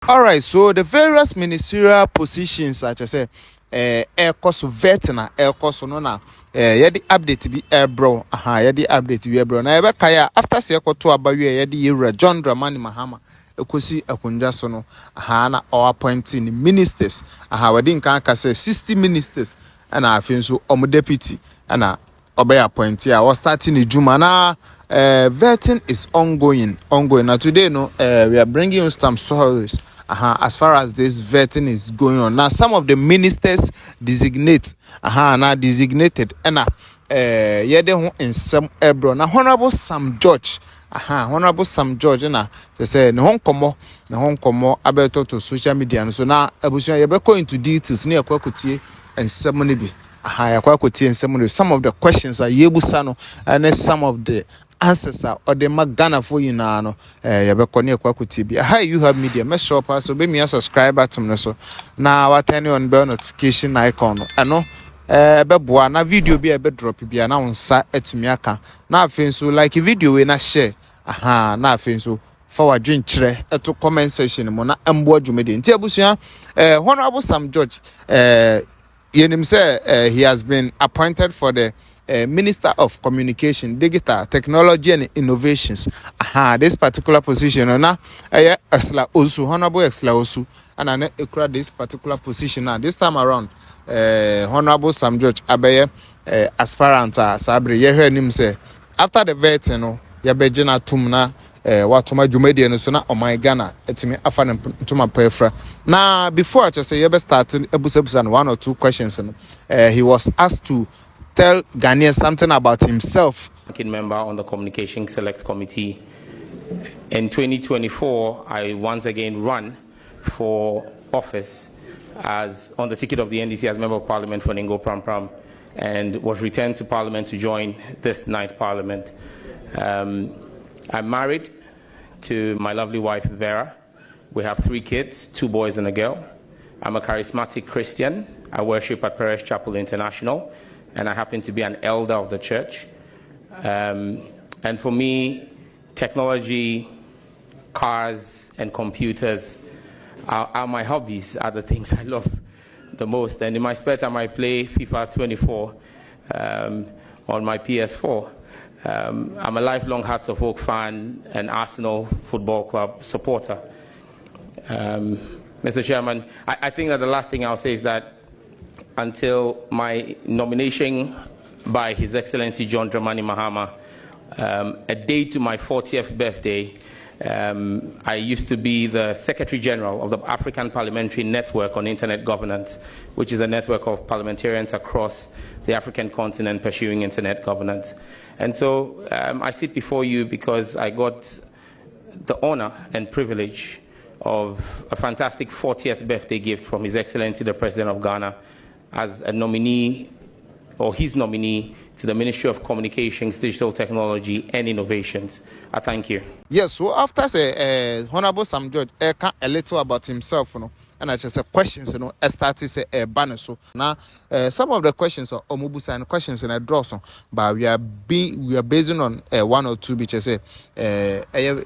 All right, so the various ministerial positions, such as air cost veteran, air cost no na yɛde update bi bro yɛde update bi bro na yɛbɛka ya after sɛ yɛkɔto abawie yɛde yɛwura John Dramani Mahama ekosi akondwa so no na or appointing ministers wɔde nkan aka sɛ 60 ministers ɛna afei nso ɔmo deputy ɛna ɔbɛyɛ appointee a was starting Juma na vetting is ongoing. Now today no we are bringing you some stories as far as this vetting is going on. Now some of the ministers designate now designated and yede ho nsem ebro na honorable Sam George honorable Sam George na say ne ho nkomo abeto to social media so na abusuan ye be go into details na yakwakotie nsem ne bi yakwakotie nsem ne some of the questions are yebusa no and some of the answers are or the magana for you now no yebekɔ yakwakotie bi you have media make sure pass so be me subscribe button no so na what turn on bell notification icon no beboa na video bi ebe drop bi na wonsa atumi aka na afei so like video we na share na afei so forward dream kyerɛ eto comment section mo na ambo adwumede nti abusua honorable Sam George yenim say he has been appointed for the Minister of Communication, Digital Technology and Innovations. This particular position na Esla Osu, Honorable Esla Osu, and I acquired this particular position now. This time around, Honorable Sam George Abeye aspirant Sabri. You heard him say after the vet, yabejena tumna watuma jumedi no so na oman Ghana etimi afa ntuma pefra. Now before I just say you start ebusebusan 1 or 2 questions, he was asked to tell Ghanaians something about himself. Member on the Communication Select Committee. In 2024, I once again run for office as on the ticket of the NDC as Member of Parliament for Ningo Pram Pram, and was returned to Parliament to join this ninth Parliament. I'm married to my lovely wife Vera. We have 3 kids, 2 boys and a girl. I'm a charismatic Christian. I worship at Parish Chapel International, and I happen to be an elder of the church. And for me, technology, cars, and computers are my hobbies, are the things I love the most. And in my spare time, I play FIFA 24 on my PS4. I'm a lifelong Hearts of Oak fan and Arsenal Football Club supporter. Mr. Chairman, I think that the last thing I'll say is that until my nomination by His Excellency John Dramani Mahama, a day to my 40th birthday, I used to be the Secretary General of the African Parliamentary Network on Internet Governance, which is a network of parliamentarians across the African continent pursuing internet governance. And so I sit before you because I got the honor and privilege of a fantastic 40th birthday gift from His Excellency the President of Ghana, as a nominee, or his nominee, to the Ministry of Communications, Digital Technology and Innovations. I thank you. Yes, so after say Honorable Sam George a little about himself, and I just say questions, I started say banner. So now some of the questions are omubusa and questions in a draw so, but we are basing on 1 or 2 which I say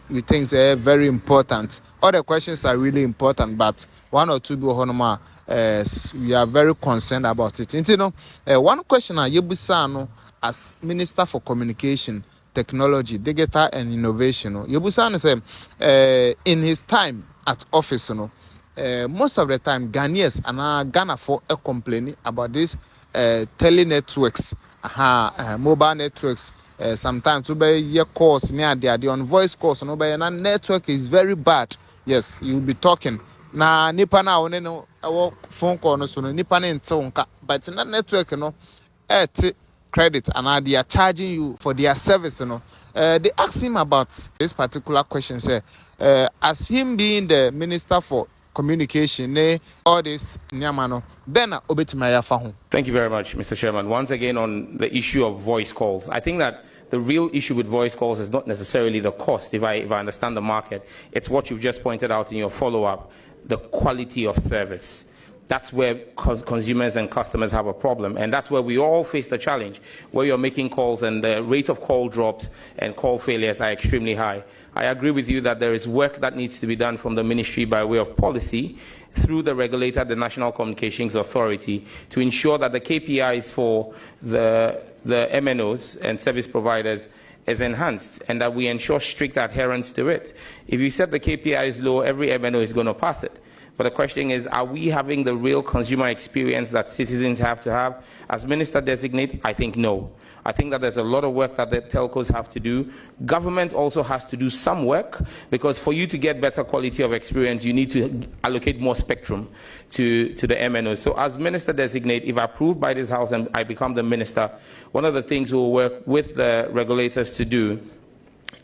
we think they're very important. All the questions are really important, but 1 or 2 go honoma. We are very concerned about it. And, one question Yebusa as Minister for Communication, Technology, Digital and Innovation. Yebusa say in his time at office, most of the time Ghanaians and Ghana for a complaining about this tele networks, mobile networks. Sometimes to be your calls near the on voice calls, and network is very bad. Yes, you'll be talking. Na nipa na one no our phone call no so no nipa na nte wonka, but in that network credit and they are charging you for their service they asked him about this particular question, say as him being the Minister for Communication, all this nyamano then obetimaya fa ho. Thank you very much, Mr. Chairman. Once again, on the issue of voice calls, I think that the real issue with voice calls is not necessarily the cost, if I understand the market. It's what you've just pointed out in your follow-up, the quality of service. that's where consumers and customers have a problem. And that's where we all face the challenge, where you're making calls and the rate of call drops and call failures are extremely high. I agree with you that there is work that needs to be done from the ministry by way of policy through the regulator, the National Communications Authority, to ensure that the KPIs for the MNOs and service providers is enhanced and that we ensure strict adherence to it. If you set the KPIs low, every MNO is going to pass it. But the question is, are we having the real consumer experience that citizens have to have? As Minister Designate, I think no. I think that there's a lot of work that the telcos have to do. Government also has to do some work, because for you to get better quality of experience, you need to allocate more spectrum to the MNOs. So as Minister Designate, if approved by this House and I become the Minister, one of the things we'll work with the regulators to do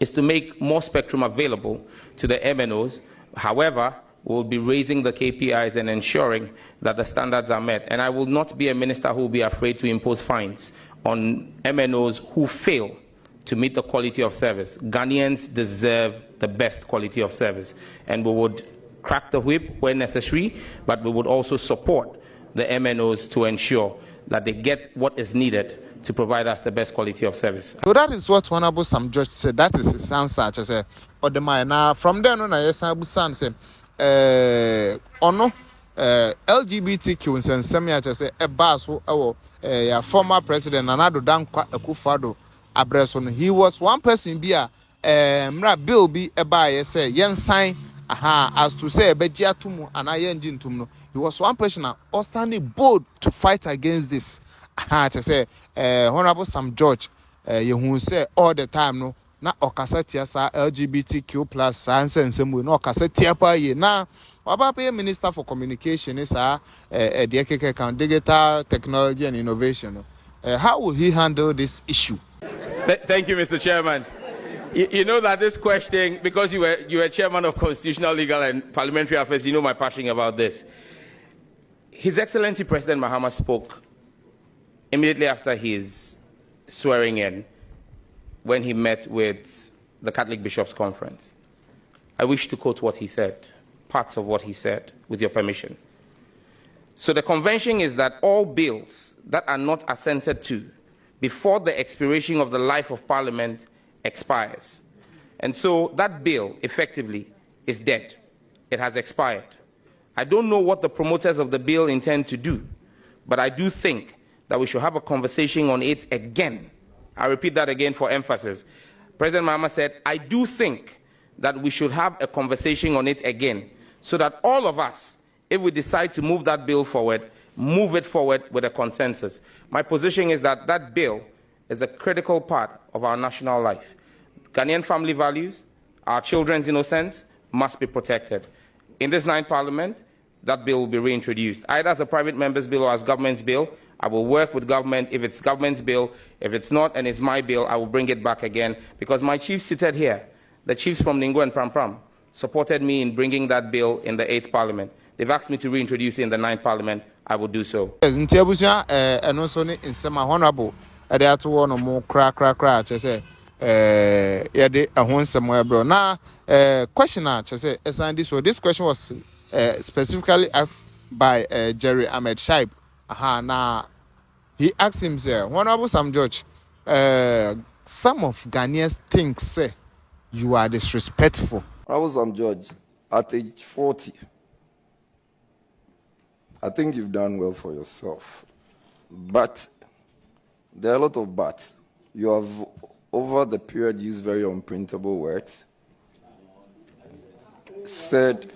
is to make more spectrum available to the MNOs. However, we'll be raising the KPIs and ensuring that the standards are met. And I will not be a minister who will be afraid to impose fines on MNOs who fail to meet the quality of service. Ghanaians deserve the best quality of service. And we would crack the whip where necessary, but we would also support the MNOs to ensure that they get what is needed to provide us the best quality of service. So that is what Honorable Sam George said. That is his answer. I say, or the man. Now from there on, I say, ono LGBTQ nsensem ya chese eba so ewo ya former president Nana Dankwa Akufo-Addo abreso no. He was one person bi a mra bill bi eba ye say yensan as to say ebeji atumu ana yendi ntum no. He was one person that standing bold to fight against this. Chese Honorable Sam George ye say all the time no na okasa tia sa LGBTQ+ sansensem we na okasa tia pa ye na Wabapa Minister for Communication is the Digital Technology and Innovation. How will he handle this issue? Thank you, Mr. Chairman. You know that this question, because you were chairman of Constitutional, Legal and Parliamentary Affairs, you know my passion about this. His Excellency President Mahama spoke immediately after his swearing in when he met with the Catholic Bishops' Conference. I wish to quote what he said. Parts of what he said, with your permission. So the convention is that all bills that are not assented to before the expiration of the life of Parliament expires. And so that bill effectively is dead. It has expired. I don't know what the promoters of the bill intend to do, but I do think that we should have a conversation on it again. I repeat that again for emphasis. President Mahama said, I do think that we should have a conversation on it again, so that all of us, if we decide to move that bill forward, move it forward with a consensus. My position is that that bill is a critical part of our national life. Ghanaian family values, our children's innocence must be protected. In this 9th Parliament, that bill will be reintroduced, either as a private member's bill or as government's bill. I will work with government. If it's government's bill, if it's not and it's my bill, I will bring it back again, because my chiefs seated here, the chiefs from Ningo and Pram Pram, supported me in bringing that bill in the 8th Parliament. They've asked me to reintroduce it in the 9th Parliament. I will do so. Ntiabusia eno so ni nsema honorable e dey ato wo no mo kra chese ye dey ehon nsema ebro na question chese esandi. So this question was specifically asked by Jerry Ahmed Shaib. Now he asked himself, Honorable Sam George, some of Ghanaians think say you are disrespectful. Honorable Sam George, at age 40, I think you've done well for yourself. But there are a lot of buts. You have, over the period, used very unprintable words. Said,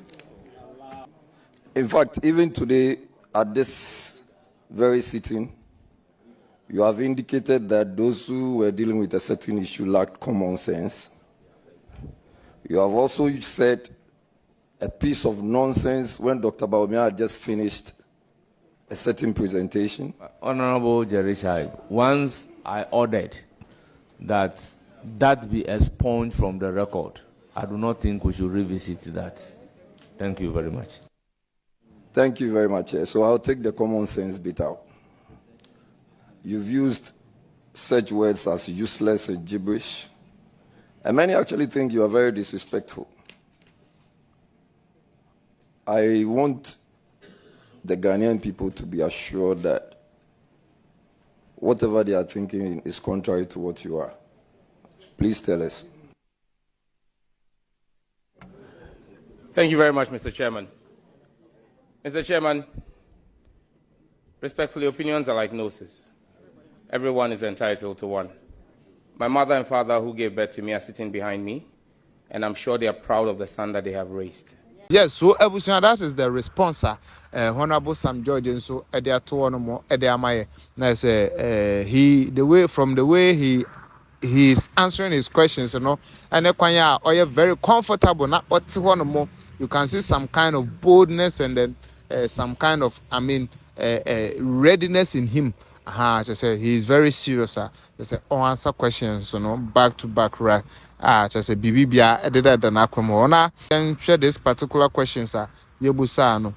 in fact, even today, at this very sitting, you have indicated that those who were dealing with a certain issue lacked common sense. You have also said a piece of nonsense when Dr. Baumia had just finished a certain presentation. Honorable Jerry Shaib, once I ordered that be expunged from the record, I do not think we should revisit that. Thank you very much. Thank you very much. So I'll take the common sense bit out. You've used such words as useless and gibberish. And many actually think you are very disrespectful. I want the Ghanaian people to be assured that whatever they are thinking is contrary to what you are. Please tell us. Thank you very much, Mr. Chairman. Mr. Chairman, respectfully, opinions are like noses. Everyone is entitled to one. My mother and father who gave birth to me are sitting behind me, and I'm sure they are proud of the son that they have raised. Yes, so Ebusia, that is the response. Honorable Sam George, and so Edia Tuonomo, Edia Maye. Now say the way he is answering his questions, and Ekwanya, or very comfortable, not what one more. You can see some kind of boldness and then some kind of, readiness in him. Just say he is very serious. Just say, answer questions, back to back, right? Just say, Bibia, editor than Akwamona. And share this particular questions, Yebusano.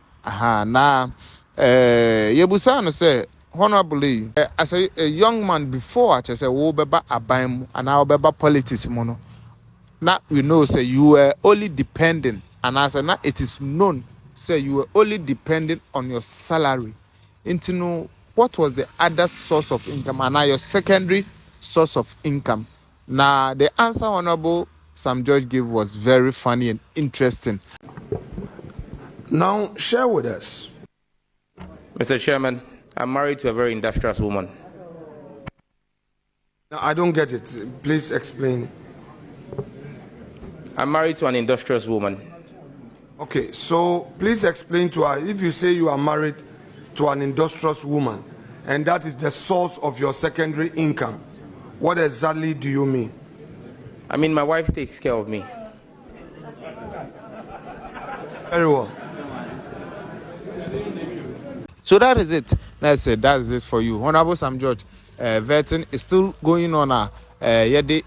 Yebusano say, honorably, as a young man before, I just say, Wobeba Abaim, and now Beba politics, mono. Now we know, say, you were only dependent, and as now it is known, say, you were only dependent on your salary. Into know what was the other source of income, and now your secondary source of income. Now, the answer Honorable Sam George gave was very funny and interesting. Now, share with us. Mr. Chairman, I'm married to a very industrious woman. Now, I don't get it. Please explain. I'm married to an industrious woman. Okay, so please explain to her. If you say you are married to an industrious woman, and that is the source of your secondary income, what exactly do you mean? I mean, my wife takes care of me. Very well. So that is it. That's it. That is it for you. Honorable Sam George, vetting is still going on. Yede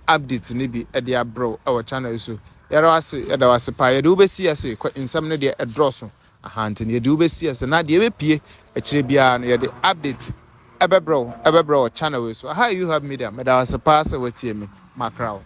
update ni bi edia bro our channel so. Yara wase pa yede ubesi ase nsam ne de edro so. Ahante ne yede ubesi ase na de ebepie ekire bia no yede update ebebro channel so. How you have media? Me da wase pa se wetie me makrao.